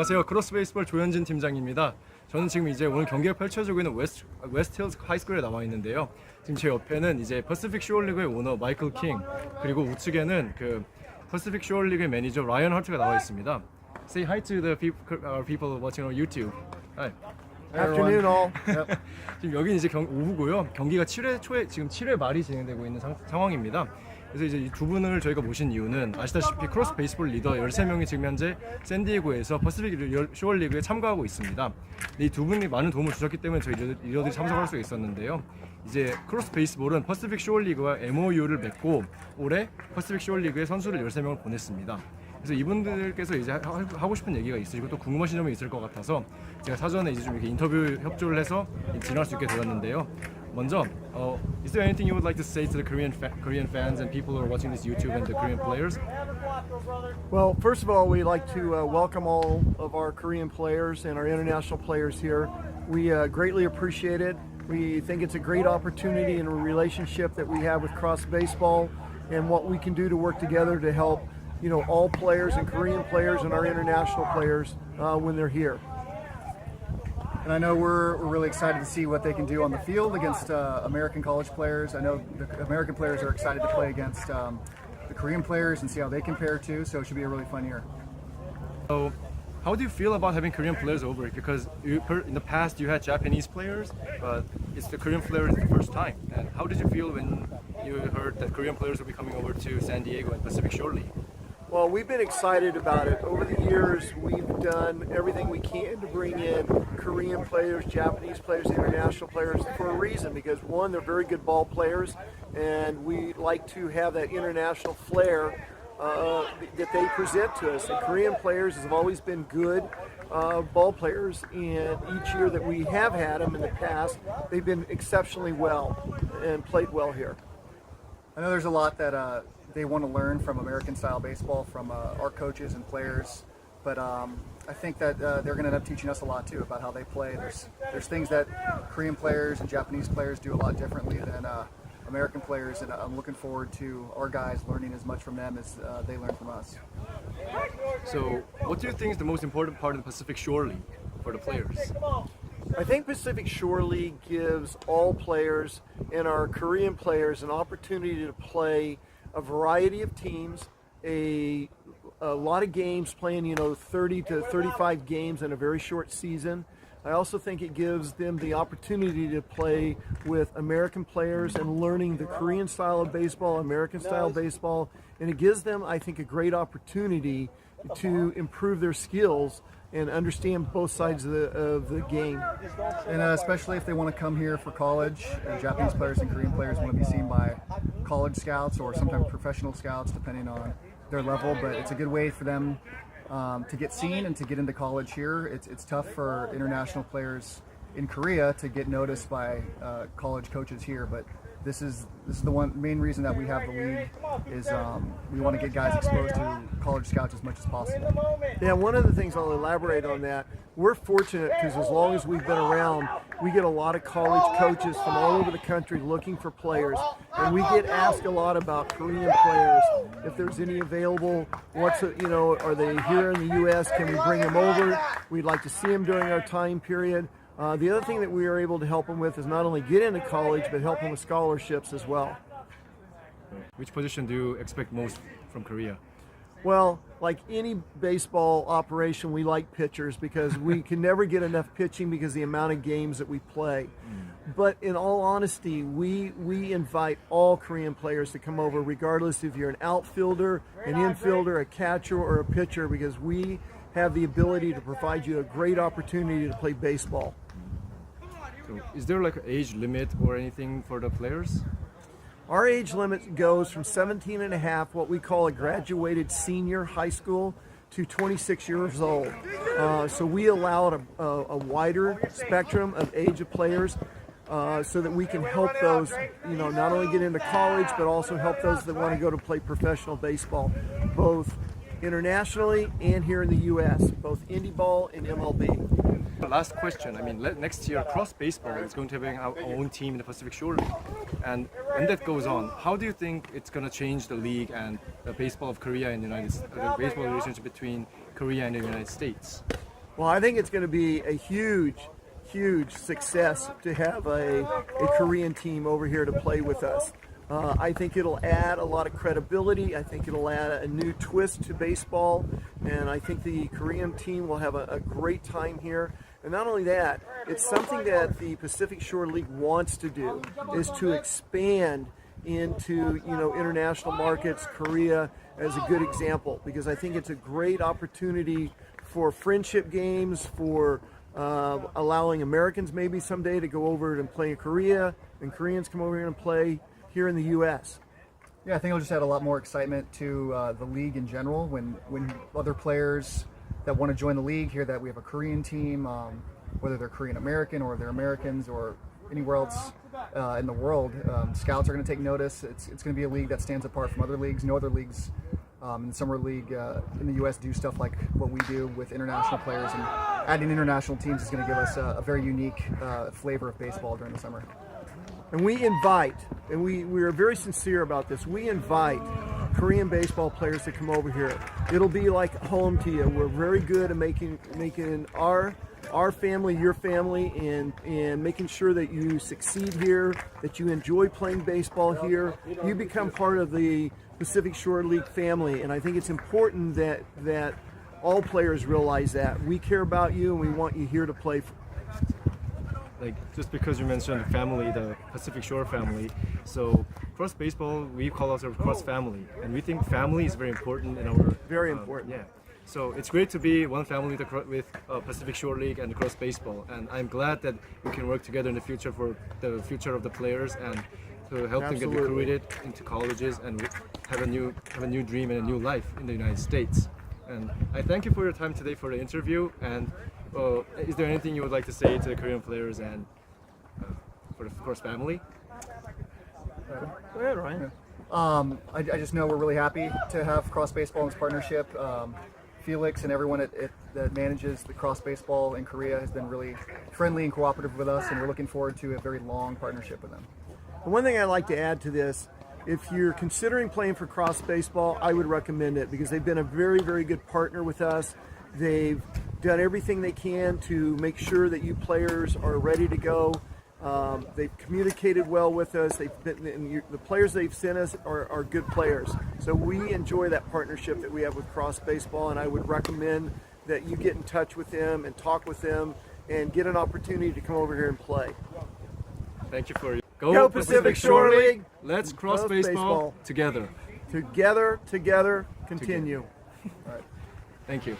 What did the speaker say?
안녕하세요. 크로스 베이스볼 조현진 팀장입니다. 저는 지금 이제 오늘 경기가 펼쳐지고 있는 웨스트 힐즈 하이스쿨에 나와 있는데요. 지금 제 옆에는 이제 퍼시픽 쇼어 리그의 오너 마이클 킹, 그리고 우측에는 그 퍼시픽 쇼어 리그의 매니저 라이언 하트가 나와 있습니다. Say hi to the people watching on YouTube. Hi. Afternoon all. 지금 여기는 이제 오후고요. 경기가 7회 초에 지금 7회 말이 진행되고 있는 상황입니다. 그래서 이제 이 두 분을 저희가 모신 이유는 아시다시피 크로스 베이스볼 리더 13명이 지금 현재 샌디에고에서 퍼시픽 쇼어 리그에 참가하고 있습니다. 이 두 분이 많은 도움을 주셨기 때문에 저희 리더들이 참석할 수가 있었는데요. 이제 크로스 베이스볼은 퍼시픽 쇼어 리그와 MOU를 맺고 올해 퍼시픽 쇼어 리그에 선수를 13명을 보냈습니다. 그래서 이분들께서 이제 하고 싶은 얘기가 있으시고 또 궁금하신 점이 있을 것 같아서 제가 사전에 이제 좀 이렇게 인터뷰 협조를 해서 진행할 수 있게 되었는데요. 먼저, is there anything you would like to say to the Korean fans and people who are watching this YouTube and the Korean players? Well, first of all, we'd like to welcome all of our Korean players and our international players here. We greatly appreciate it. We think it's a great opportunity and a relationship that we have with cross baseball and what we can do to work together to help, all players and Korean players and our international players when they're here. And I know we're really excited to see what they can do on the field against American college players. I know the American players are excited to play against the Korean players and see how they compare too. So it should be a really fun year. So, how do you feel about having Korean players over? Because in the past you had Japanese players, but it's the Korean players the first time. And how did you feel when you heard that Korean players will be coming over to San Diego and Pacific Shore League? Well, we've been excited about it. Over the years, we've done everything we can to bring in Korean players, Japanese players, international players for a reason. Because one, they're very good ball players, and we like to have that international flair that they present to us. And Korean players have always been good ball players, and each year that we have had them in the past, they've been exceptionally well and played well here. I know there's a lot that they want to learn from American-style baseball from our coaches and players, but I think that they're going to end up teaching us a lot too about how they play. There's things that Korean players and Japanese players do a lot differently than American players, and I'm looking forward to our guys learning as much from them as they learn from us. So, what do you think is the most important part of the Pacific Shore League for the players? I think Pacific Shore League gives all players and our Korean players an opportunity to play a variety of teams, a lot of games, playing 30 to 35 games in a very short season. I also think it gives them the opportunity to play with American players and learning the Korean style of baseball, American style baseball, and it gives them, I think, a great opportunity to improve their skills and understand both sides of the game. And especially if they want to come here for college, Japanese players and Korean players want to be seen by college scouts or sometimes professional scouts, depending on their level. But it's a good way for them to get seen and to get into college here. It's tough for international players in Korea to get noticed by college coaches here, but this is the main reason that we have the league is we want to get guys exposed to college scouts as much as possible. Yeah, one of the things I'll elaborate on that, we're fortunate because as long as we've been around, we get a lot of college coaches from all over the country looking for players, and we get asked a lot about Korean players. If there's any available, are they here in the U.S.? Can we bring them over? We'd like to see them during our time period. The other thing that we are able to help them with is not only get into college, but help them with scholarships as well. Which position do you expect most from Korea? Well, like any baseball operation, we like pitchers because we can never get enough pitching because of the amount of games that we play. But in all honesty, we invite all Korean players to come over, regardless if you're an outfielder, an infielder, a catcher, or a pitcher, because we have the ability to provide you a great opportunity to play baseball. So, is there like an age limit or anything for the players? Our age limit goes from 17 and a half, what we call a graduated senior high school, to 26 years old. So we allow a wider spectrum of age of players so that we can help those, not only get into college, but also help those that want to go to play professional baseball, both internationally and here in the U.S., both indie ball and MLB. Last question. I mean, next year, cross baseball is going to have our own team in the Pacific Shore League. And when that goes on, how do you think it's going to change the league and the baseball of Korea and the baseball relationship between Korea and the United States? Well, I think it's going to be a huge success to have a Korean team over here to play with us. I think it'll add a lot of credibility. I think it'll add a new twist to baseball. And I think the Korean team will have a great time here. And not only that, it's something that the Pacific Shore League wants to do, is to expand into international markets. Korea as a good example, because I think it's a great opportunity for friendship games, for allowing Americans maybe someday to go over and play in Korea, and Koreans come over here and play here in the U.S. Yeah, I think it'll just add a lot more excitement to the league in general when other players that want to join the league hear that we have a Korean team, whether they're Korean American or they're Americans or anywhere else in the world. Scouts are going to take notice. It's going to be a league that stands apart from other leagues. No other leagues in the summer league in the U.S. do stuff like what we do with international players, and adding international teams is going to give us a very unique flavor of baseball during the summer. And we invite, and we are very sincere about this, we invite Korean baseball players to come over here. It'll be like home to you. We're very good at making our family your family, and making sure that you succeed here, that you enjoy playing baseball here. You become part of the Pacific Shore League family, and I think it's important that all players realize that. We care about you, and we want you here to play. Like, just because you mentioned family, the Pacific Shore family, so cross baseball, we call ourselves cross family, and we think family is very important in our Very important. Yeah, so it's great to be one family with Pacific Shore League and cross baseball, and I'm glad that we can work together in the future for the future of the players and to help them get Absolutely. recruited into colleges and have a new dream and a new life in the United States. And I thank you for your time today for the interview. And is there anything you would like to say to the Korean players and for the cross family? Go ahead, Ryan. I just know we're really happy to have cross baseball in this partnership. Felix and everyone that manages the cross baseball in Korea has been really friendly and cooperative with us, and we're looking forward to a very long partnership with them. And one thing I'd like to add to this, if you're considering playing for cross baseball, I would recommend it, because they've been a very good partner with us. They've done everything they can to make sure that you players are ready to go. They've communicated well with us. The players they've sent us are good players. So we enjoy that partnership that we have with cross baseball, and I would recommend that you get in touch with them and talk with them and get an opportunity to come over here and play. Thank you for Go Pacific Shore League. Let's cross baseball together. Together, continue. All right. Thank you.